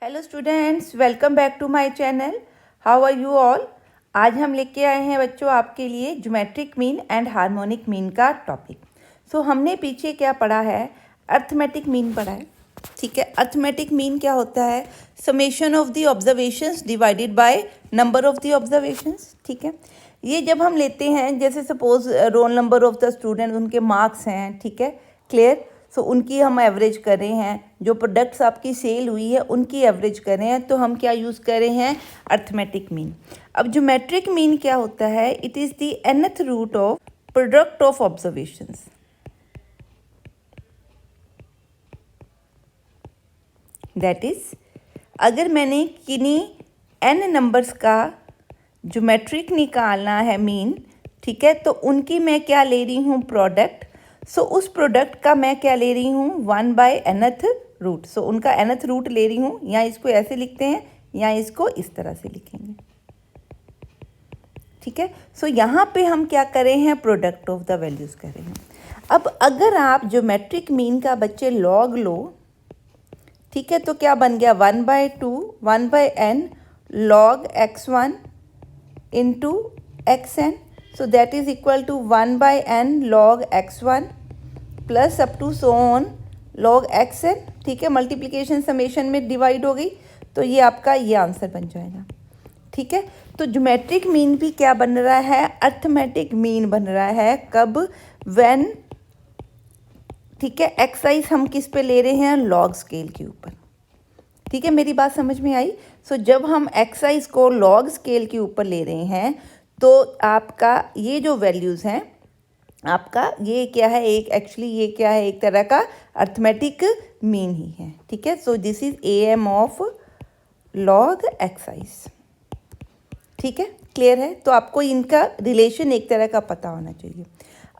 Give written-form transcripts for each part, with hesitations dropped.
Hello students, welcome back to my channel. How are you all. आज हम लेके आए हैं बच्चों आपके लिए geometric mean and harmonic mean का टॉपिक। हमने पीछे क्या पढ़ा है, अर्थमेटिक मीन पढ़ा है। ठीक है, अर्थमेटिक मीन क्या होता है, summation of the observations divided by number of the observations. ठीक है, ये जब हम लेते हैं, जैसे suppose roll number of the student, उनके मार्क्स हैं, ठीक है, क्लियर। उनकी हम एवरेज कर रहे हैं, जो प्रोडक्ट्स आपकी सेल हुई है उनकी एवरेज कर रहे हैं, तो हम क्या यूज़ कर रहे हैं, अर्थमेटिक मीन। अब ज्योमेट्रिक मीन क्या होता है, it is the nth root of product of observations. That is, अगर मैंने किन्हीं n नंबर्स का ज्योमेट्रिक निकालना है मीन, ठीक है, तो उनकी मैं क्या ले रही हूँ, प्रोडक्ट। उस प्रोडक्ट का मैं क्या ले रही हूँ, 1/nth रूट। उनका nth रूट ले रही हूँ, या इसको ऐसे लिखते हैं या इसको इस तरह से लिखेंगे। ठीक है, यहाँ पे हम क्या कर रहे हैं, प्रोडक्ट ऑफ द वैल्यूज़ कर रहे हैं। अब अगर आप ज्योमेट्रिक मीन का बच्चे लॉग लो, ठीक है, तो क्या बन गया, 1/2 1/n log x1 into xn। That is equal to 1/n log x1 plus up to so on log xn। ठीक है, मल्टीप्लिकेशन समेशन में डिवाइड हो गई, तो ये आपका ये आंसर बन जाएगा। ठीक है, तो ज्योमेट्रिक मीन भी क्या बन रहा है, अर्थमेटिक मीन बन रहा है। कब, व्हेन, ठीक है, एक्सरसाइज हम किस पे ले रहे हैं, लॉग स्केल के ऊपर। ठीक है, मेरी बात समझ में आई। जब हम एक्सरसाइज को लॉग स्केल के ऊपर ले रहे हैं, तो आपका ये जो वैल्यूज़ हैं, आपका ये क्या है, एक एक्चुअली ये क्या है, एक तरह का अर्थमेटिक मीन ही है। ठीक है, this is AM of log exercise. ठीक है, क्लियर है। तो आपको इनका रिलेशन एक तरह का पता होना चाहिए।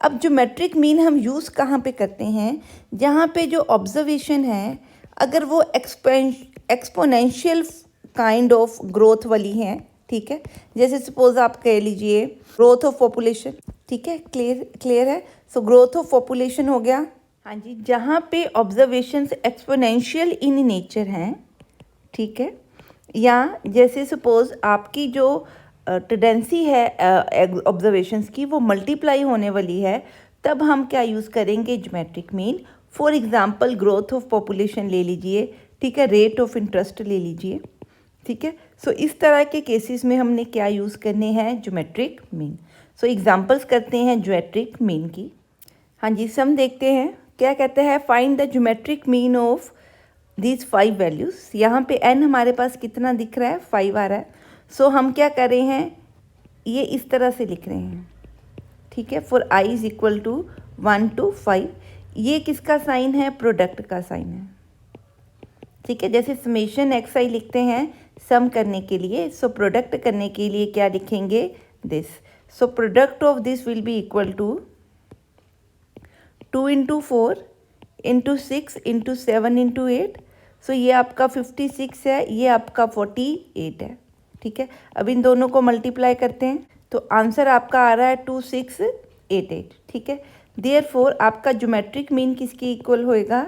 अब ज्योमेट्रिक मीन हम यूज़ कहाँ पे करते हैं, जहाँ पे जो ऑब्जर्वेशन है, अगर वो एक्सपोनेंशियल काइंड ऑफ ग्रोथ वाली हैं। ठीक है, जैसे सपोज आप कह लीजिए ग्रोथ ऑफ पॉपुलेशन। ठीक है, क्लियर है। ग्रोथ ऑफ पॉपुलेशन हो गया, हाँ जी, जहाँ पे ऑब्जर्वेशंस एक्सपोनेंशियल इन नेचर हैं। ठीक है, या जैसे सपोज आपकी जो टेंडेंसी है ऑब्जर्वेशंस की, वो मल्टीप्लाई होने वाली है, तब हम क्या यूज़ करेंगे, geometric mean. For example growth of population ले लीजिए, ठीक है, रेट ऑफ इंटरेस्ट ले लीजिए। ठीक है, इस तरह के केसेस में हमने क्या यूज़ करने हैं, ज्योमेट्रिक मीन। एग्जांपल्स करते हैं ज्योमेट्रिक मीन की। हाँ जी, सम देखते हैं क्या कहते हैं, find the geometric mean of these 5 values. यहाँ पे n हमारे पास कितना दिख रहा है, 5 आ रहा है। हम क्या कर रहे हैं, ये इस तरह से लिख रहे हैं। ठीक है, for i is equal to 1 to 5। ये किसका साइन है, प्रोडक्ट का साइन है। ठीक है, जैसे समेशन एक्स आई लिखते हैं सम करने के लिए, प्रोडक्ट करने के लिए क्या लिखेंगे, this. Product of this will be equal to 2 into 4 into 6 into 7 into 8। ये आपका 56 है, ये आपका 48 है। ठीक है, अब इन दोनों को मल्टीप्लाई करते हैं, तो आंसर आपका आ रहा है 2688। ठीक है, देयरफॉर आपका ज्योमेट्रिक मीन किसके इक्वल होएगा,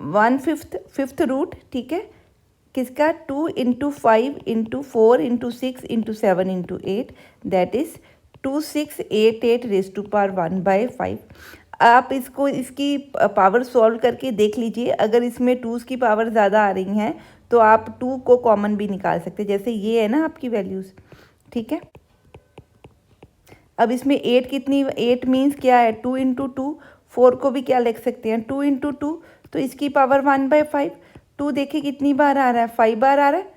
1/5 फिफ्थ रूट। ठीक है, किसका, 2 into 5 into 4 into 6 into 7 into 8, that is 2688 raise to power 1/5। आप इसकी पावर सॉल्व करके देख लीजिए, अगर इसमें 2s की पावर ज़्यादा आ रही हैं तो आप 2 को कॉमन भी निकाल सकते हैं, जैसे ये है ना आपकी वैल्यूज़। ठीक है, अब इसमें 8 कितनी, 8 मीन्स क्या है, 2 into 2। 4 को भी क्या लिख सकते हैं, 2 into 2, तो इसकी पावर 1/5। 2 देखिए कितनी बार आ रहा है, 5 बार आ रहा है।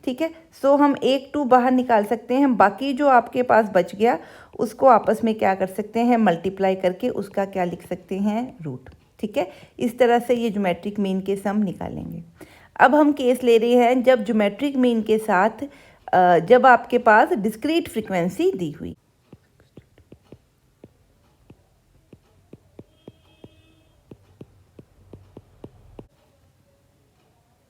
ठीक है, हम एक 2 बाहर निकाल सकते हैं, बाकी जो आपके पास बच गया उसको आपस में क्या कर सकते हैं, मल्टीप्लाई करके उसका क्या लिख सकते हैं, रूट। ठीक है, इस तरह से ये ज्योमेट्रिक मीन के सम निकालेंगे। अब हम केस ले रहे हैं जब ज्योमेट्रिक मीन के साथ जब आपके पास डिस्क्रीट फ्रीक्वेंसी दी हुई।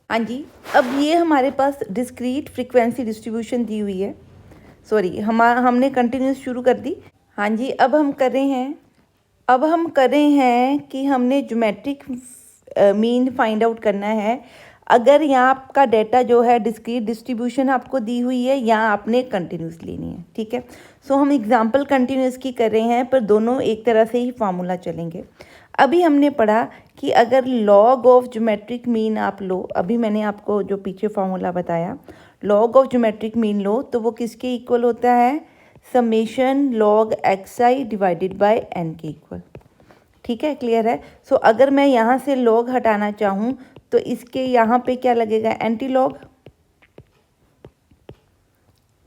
हाँ जी, अब ये हमारे पास डिस्क्रीट फ्रीक्वेंसी डिस्ट्रीब्यूशन दी हुई है। हमने कंटिन्यूस शुरू कर दी। हाँ जी, अब हम कर रहे हैं कि हमने ज्योमेट्रिक मीन फाइंड आउट करना है अगर यहाँ आपका डेटा जो है डिस्क्रीट डिस्ट्रीब्यूशन आपको दी हुई है या आपने कंटिन्यूस लेनी है, ठीक है। सो हम एग्जांपल कंटिन्यूस की कर रहे हैं, पर दोनों एक तरह से ही फार्मूला चलेंगे। अभी हमने पढ़ा कि अगर लॉग ऑफ ज्योमेट्रिक मीन आप लो, अभी मैंने आपको जो पीछे फार्मूला बताया, लॉग ऑफ ज्योमेट्रिक मीन लो तो वो किसके इक्वल होता है, summation log xi divided by n के इक्वल, ठीक है, क्लियर है। सो अगर मैं यहाँ से लॉग हटाना चाहूँ तो इसके यहाँ पे क्या लगेगा, एंटी लॉग,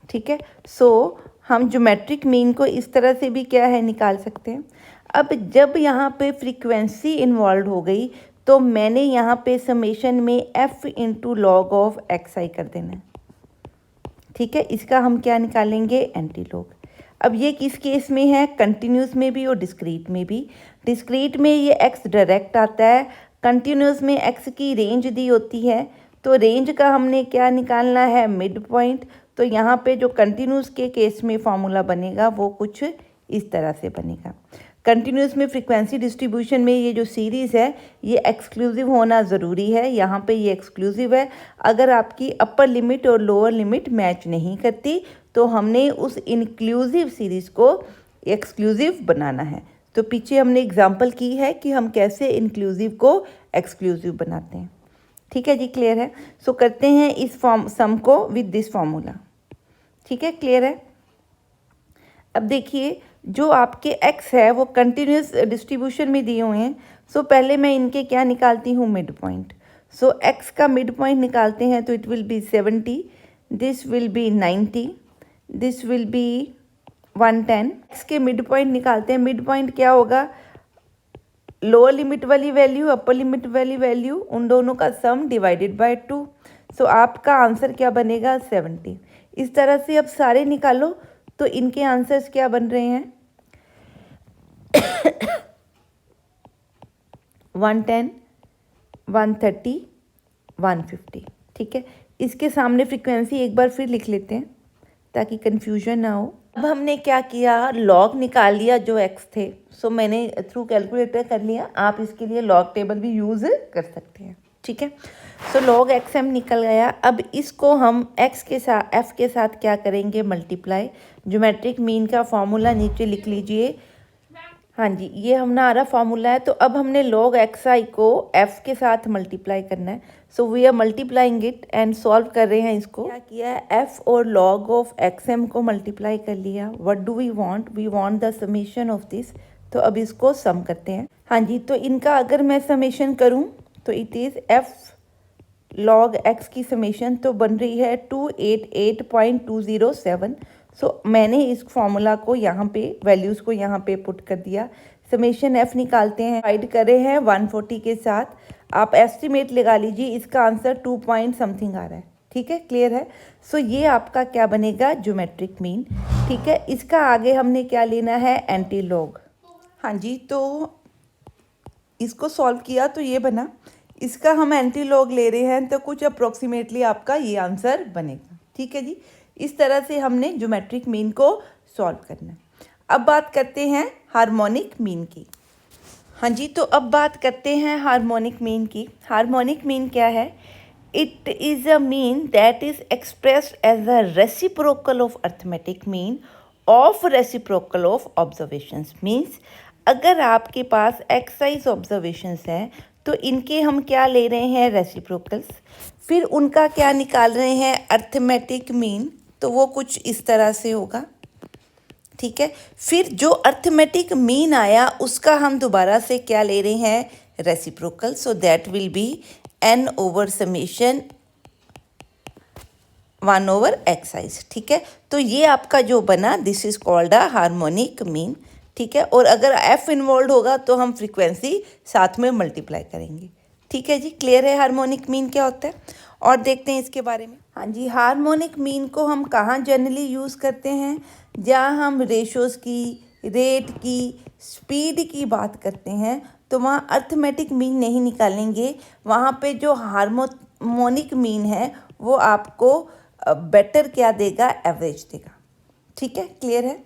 ठीक है। सो हम ज्योमेट्रिक मीन को इस तरह से भी क्या है निकाल सकते हैं। अब जब यहाँ पे फ्रीक्वेंसी इन्वॉल्व हो गई तो मैंने यहाँ पे समेशन में f into log of xi कर देना है, ठीक है। इसका हम क्या निकालेंगे, एंटी लॉग। अब ये किस केस में है, कंटिन्यूस में भी और डिस्क्रीट में भी। डिस्क्रीट में ये x डायरेक्ट आता है, कंटिन्यूस में x की रेंज दी होती है, तो रेंज का हमने क्या निकालना है, मिड पॉइंट। तो यहाँ पे जो कंटिन्यूस के केस में फॉर्मूला बनेगा वो कुछ इस तरह से बनेगा। कंटिन्यूस में फ्रीक्वेंसी डिस्ट्रीब्यूशन में ये जो सीरीज़ है ये एक्सक्लूसिव होना ज़रूरी है, यहाँ पे ये एक्सक्लूसिव है। अगर आपकी अपर लिमिट और लोअर लिमिट मैच नहीं करती तो हमने उस इंक्लूसिव सीरीज़ को एक्सक्लूसिव बनाना है। तो पीछे हमने एग्जांपल की है कि हम कैसे इंक्लूसिव को एक्सक्लूसिव बनाते हैं, ठीक है जी, क्लियर है। सो करते हैं इस सम को विद दिस फार्मूला, ठीक है, क्लियर है। अब देखिए जो आपके x है वो कंटिन्यूस डिस्ट्रीब्यूशन में दिए हुए हैं। सो पहले मैं इनके क्या निकालती हूँ, मिड पॉइंट। सो x का मिड पॉइंट निकालते हैं तो it will be 70, this will B 90, this will B 110। x के मिड पॉइंट निकालते हैं, मिड पॉइंट क्या होगा, लोअर लिमिट वाली वैल्यू अपर लिमिट वाली वैल्यू, उन दोनों का सम डिवाइडेड बाय 2। सो आपका आंसर क्या बनेगा, 70। इस तरह से अब सारे निकालो तो इनके आंसर्स क्या बन रहे हैं 110, 130, 150, ठीक है। इसके सामने फ्रीक्वेंसी एक बार फिर लिख लेते हैं ताकि कंफ्यूजन ना हो। अब हमने क्या किया, लॉग निकाल लिया जो x थे। सो मैंने थ्रू कैलकुलेटर कर लिया, आप इसके लिए लॉग टेबल भी यूज़ कर सकते हैं, ठीक है। सो लॉग xm निकल गया। अब इसको हम x के साथ f के साथ क्या करेंगे, मल्टीप्लाई। ज्योमेट्रिक मीन का फॉर्मूला नीचे लिख लीजिए, हाँ जी, ये हमारा फार्मूला है। तो अब हमने लॉग xi को f के साथ मल्टीप्लाई करना है। So we are multiplying it and solve कर रहे हैं इसको। क्या किया है, f और log ऑफ xm को मल्टीप्लाई कर लिया। What do we want, we want the summation of this. तो अब इसको सम करते हैं, हाँ जी। तो इनका अगर मैं समेशन करूँ तो it is f log x की समेशन तो बन रही है 288.207। सो मैंने इस फॉर्मूला को यहाँ पे वैल्यूज़ को यहाँ पे पुट कर दिया। समेशन f निकालते हैं, डिवाइड करे हैं 140 के साथ। आप एस्टिमेट लगा लीजिए, इसका आंसर 2 पॉइंट समथिंग आ रहा है, ठीक है, क्लियर है। सो ये आपका क्या बनेगा, ज्योमेट्रिक मीन, ठीक है। इसका आगे हमने क्या लेना है, एंटी लॉग, हाँ जी। तो इसको सॉल्व किया तो ये बना, इसका हम एंटी लॉग ले रहे हैं तो कुछ अप्रोक्सीमेटली आपका ये आंसर बनेगा, ठीक है जी। इस तरह से हमने ज्योमेट्रिक मीन को सॉल्व करना है। अब बात करते हैं हार्मोनिक मीन की, हाँ जी। तो अब बात करते हैं हार्मोनिक मीन की। हार्मोनिक मीन क्या है, it is a mean that is expressed as a reciprocal of arithmetic mean of reciprocal of observations. Means अगर आपके पास एक्साइज ऑब्जर्वेशंस हैं तो इनके हम क्या ले रहे हैं, रेसिप्रोकल्स, फिर उनका क्या निकाल रहे हैं, अर्थमेटिक मीन। तो वो कुछ इस तरह से होगा, ठीक है। फिर जो अर्थमेटिक मीन आया उसका हम दोबारा से क्या ले रहे हैं, reciprocal. So that will be n over summation 1 over excise, ठीक है। तो ये आपका जो बना, this is called a harmonic mean, ठीक है। और अगर f इन्वॉल्व होगा तो हम फ्रीक्वेंसी साथ में मल्टीप्लाई करेंगे, ठीक है जी, क्लियर है हार्मोनिक मीन क्या होता है। और देखते हैं इसके बारे में, हाँ जी। हार्मोनिक मीन को हम कहाँ जनरली यूज़ करते हैं, जहाँ हम रेशोज़ की, रेट की, स्पीड की बात करते हैं तो वहाँ अर्थमेटिक मीन नहीं निकालेंगे। वहाँ पे जो हार्मोनिक मीन है वो आपको बेटर क्या देगा, एवरेज देगा, ठीक है, क्लियर है।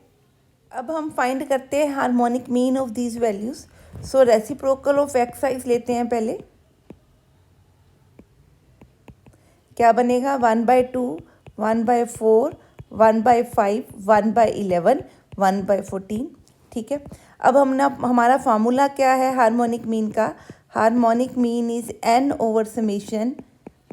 अब हम फाइंड करते हैं harmonic mean of these values. So reciprocal of excise लेते हैं पहले, क्या बनेगा 1/2, 1/4, 1/5, 1/11, 1/14। ठीक है, अब हमारा फार्मूला क्या है हार्मोनिक मीन का? Harmonic mean is n over summation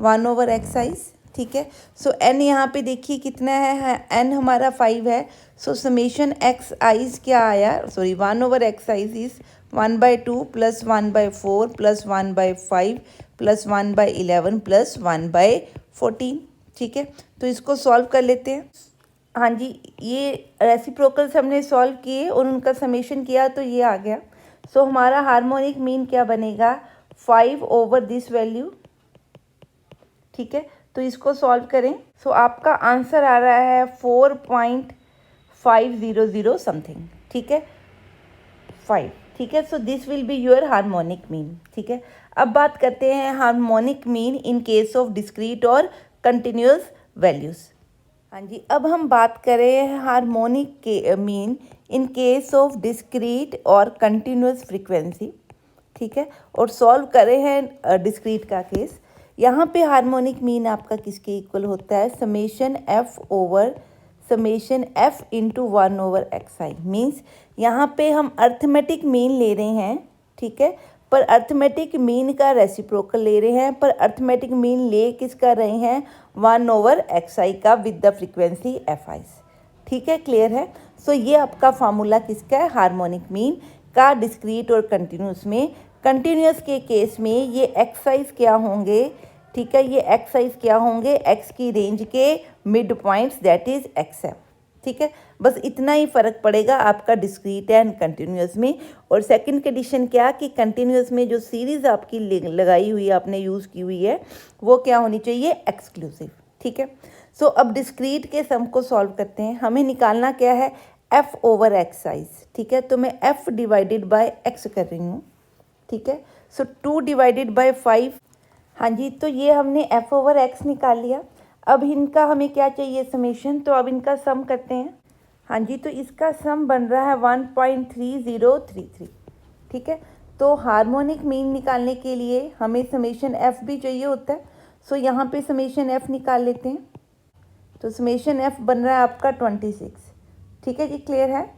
1/xi। ठीक है, सो n यहाँ पे देखिए कितना है, n हमारा 5 है, सो समेशन एक्स आइज क्या आया, sorry 1/xi is 1/2 plus 1/4 plus 1/5 plus 1/11 plus 1/14। ठीक है, तो इसको सॉल्व कर लेते हैं। हाँ जी, ये रेसिप्रोकल्स हमने सॉल्व किए और उनका समेशन किया तो ये आ गया। सो हमारा हार्मोनिक मीन क्या बनेगा 5 ओवर दिस वैल्यू। ठीक है, तो इसको सॉल्व करें। सो आपका आंसर आ रहा है 4.500 समथिंग। ठीक है, 5। ठीक है, so this will be your harmonic mean. ठीक है, अब बात करते हैं harmonic mean in case of discrete और कंटिन्यूस वैल्यूज़। हाँ जी, अब हम बात करें हार्मोनिक के mean in case of discrete और कंटिन्यूस फ्रीक्वेंसी। ठीक है, और सॉल्व करे हैं डिस्क्रीट का केस। यहाँ पे हार्मोनिक मीन आपका किसके इक्वल होता है? Summation f over summation F into 1/xi। Means यहाँ पे हम अर्थमेटिक मीन ले रहे हैं। ठीक है, पर अर्थमेटिक मीन का रेसिप्रोकल ले रहे हैं, पर अर्थमेटिक मीन ले किसका रहे हैं? 1/xi का विद द फ्रीक्वेंसी fi। ठीक है, क्लियर है? सो ये आपका फार्मूला किसका है? हार्मोनिक मीन का डिस्क्रीट और कंटिन्यूस में। कंटिन्यूस के केस में ये एक्साइज क्या होंगे? ठीक है, ये एक्साइज क्या होंगे? एक्स की रेंज के mid points, that is x है। ठीक है, बस इतना ही फ़र्क पड़ेगा आपका डिस्क्रीट एंड कंटिन्यूस में। और सेकंड कंडीशन क्या कि कंटिन्यूस में जो सीरीज़ आपकी लगाई हुई है, आपने यूज़ की हुई है, वो क्या होनी चाहिए? एक्सक्लूसिव। ठीक है, सो अब डिस्क्रीट के सम को सॉल्व करते हैं। हमें निकालना क्या है? F over x size. ठीक है, तो मैं एफ डिवाइडेड बाय एक्स कर रही हूँ। ठीक है, सो 2 डिवाइडेड बाय 5। हाँ जी, तो ये हमने एफ ओवर एक्स निकाल लिया। अब इनका हमें क्या चाहिए? समेशन। तो अब इनका सम करते हैं। हाँ जी, तो इसका सम बन रहा है 1.3033। ठीक है, तो हार्मोनिक मीन निकालने के लिए हमें समेशन एफ भी चाहिए होता है। सो यहाँ पे समेशन एफ निकाल लेते हैं। तो समेशन एफ बन रहा है आपका 26। ठीक है जी, क्लियर है?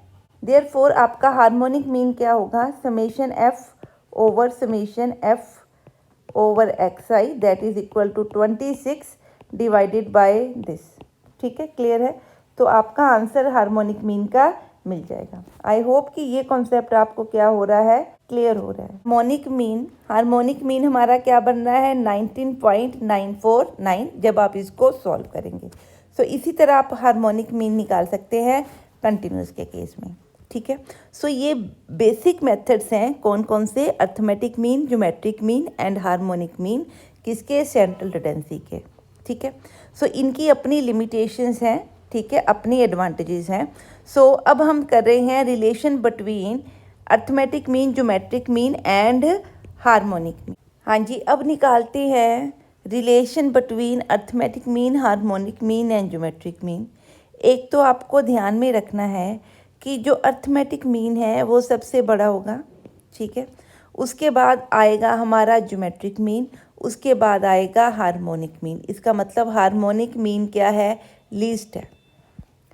देयरफॉर आपका हार्मोनिक मीन क्या होगा? Summation f over summation f over x i, that is equal to 26 divided by this. ठीक है, क्लियर है? तो आपका आंसर हार्मोनिक मीन का मिल जाएगा। आई होप कि ये कॉन्सेप्ट आपको क्या हो रहा है? क्लियर हो रहा है। हार्मोनिक मीन हमारा क्या बन रहा है? 19.949 जब आप इसको सॉल्व करेंगे। सो इसी तरह आप हार्मोनिक मीन निकाल सकते हैं कंटिन्यूस के केस में। ठीक है, सो ये बेसिक मेथड्स हैं। कौन कौन से? Arithmetic mean, geometric mean and harmonic mean. किसके? सेंट्रल टेंडेंसी के। ठीक है, सो इनकी अपनी लिमिटेशंस हैं। ठीक है, अपनी एडवांटेजेस हैं। सो अब हम कर रहे हैं relation between arithmetic mean, geometric mean and harmonic mean. हाँ जी, अब निकालते हैं relation between arithmetic mean, harmonic mean and geometric mean. एक तो आपको ध्यान में रखना है कि जो अर्थमेटिक मीन है वो सबसे बड़ा होगा। ठीक है, उसके बाद आएगा हमारा ज्योमेट्रिक मीन, उसके बाद आएगा हार्मोनिक मीन। इसका मतलब हार्मोनिक मीन क्या है? लीस्ट है।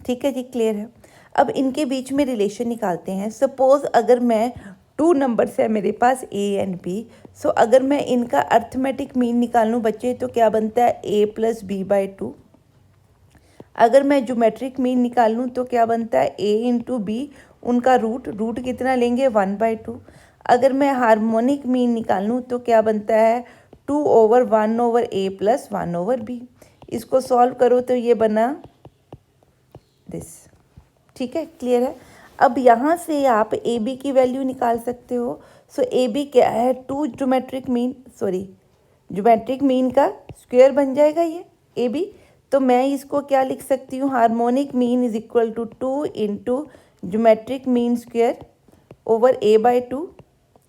ठीक है जी, क्लियर है? अब इनके बीच में रिलेशन निकालते हैं। सपोज अगर मैं 2 नंबर्स है मेरे पास ए एंड बी। सो अगर मैं इनका अर्थमेटिक मीन निकालूँ बच्चे, तो क्या बनता है? a + b/2। अगर मैं ज्योमेट्रिक मीन निकाल लूँ तो क्या बनता है? a × b, उनका रूट कितना लेंगे? 1/2। अगर मैं हार्मोनिक मीन निकाल लूँ तो क्या बनता है? 2/1/a + 1/b। इसको सॉल्व करो तो ये बना दिस। ठीक है, क्लियर है? अब यहाँ से आप ए बी की वैल्यू निकाल सकते हो। सो ए बी क्या है? 2 ज्योमेट्रिक मीन का स्क्वायर बन जाएगा ये ए बी। तो मैं इसको क्या लिख सकती हूँ? Harmonic mean is equal to 2 × geometric mean square over a/2।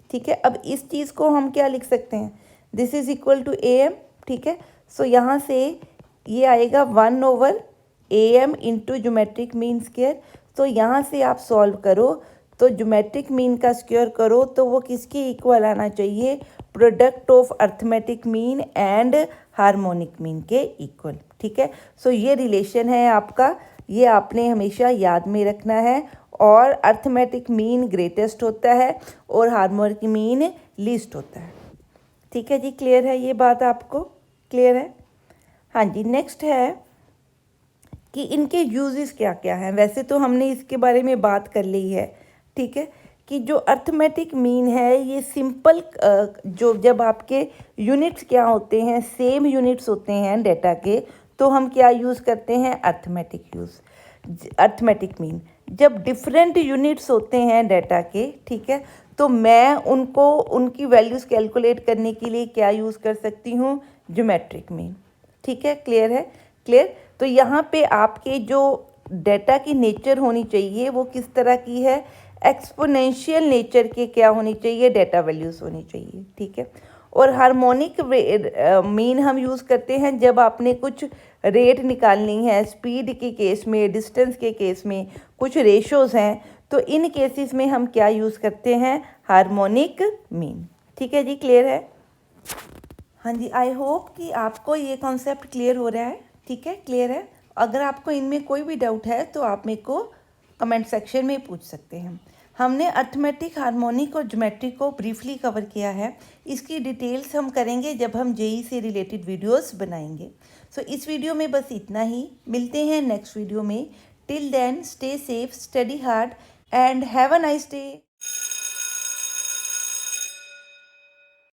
ठीक है, अब इस चीज़ को हम क्या लिख सकते हैं? This is equal to am। ठीक है, सो यहाँ से ये आएगा 1/am × ज्योमेट्रिक मीन स्क्वायर। तो यहाँ से आप सॉल्व करो तो ज्योमेट्रिक मीन का स्क्वायर करो तो वो किसके इक्वल आना चाहिए? Product of arithmetic mean and harmonic mean के इक्वल। ठीक है, सो ये रिलेशन है आपका, ये आपने हमेशा याद में रखना है। और अर्थमेटिक मीन ग्रेटेस्ट होता है और हार्मोनिक मीन लीस्ट होता है। ठीक है जी, क्लियर है ये बात, आपको क्लियर है? हाँ जी, नेक्स्ट है कि इनके यूजेस क्या क्या हैं। वैसे तो हमने इसके बारे में बात कर ली है, ठीक है, कि जो अर्थमेटिक मीन है ये सिंपल, जो जब आपके यूनिट्स क्या होते हैं, सेम यूनिट्स होते हैं डेटा के, तो हम क्या यूज़ करते हैं, अर्थमेटिक मीन। जब डिफरेंट यूनिट्स होते हैं डेटा के, ठीक है, तो मैं उनको उनकी वैल्यूज़ कैलकुलेट करने के लिए क्या यूज़ कर सकती हूँ, ज्योमेट्रिक मीन। ठीक है, क्लियर है? क्लियर। तो यहाँ पे आपके जो डेटा की नेचर होनी चाहिए वो किस तरह की है, एक्सपोनेंशियल नेचर के क्या होनी चाहिए, डेटा वैल्यूज़ होनी चाहिए। ठीक है, और हार्मोनिक मीन हम यूज़ करते हैं जब आपने कुछ रेट निकालनी है, स्पीड के केस में, डिस्टेंस के केस में कुछ रेशोज़ हैं, तो इन केसेस में हम क्या यूज़ करते हैं, हार्मोनिक मीन। ठीक है जी, क्लियर है? हाँ जी, आई होप कि आपको ये कॉन्सेप्ट क्लियर हो रहा है। ठीक है, क्लियर है? अगर आपको इनमें कोई भी डाउट है तो आप मेरे को कमेंट सेक्शन में पूछ सकते हैं। हमने अर्थमेटिक, हार्मोनिक और ज्योमेट्रिक को ब्रीफली कवर किया है। इसकी डिटेल्स हम करेंगे जब हम जेई से रिलेटेड वीडियोस बनाएंगे। सो इस वीडियो में बस इतना ही, मिलते हैं नेक्स्ट वीडियो में। Till then stay safe, study hard and have a nice day.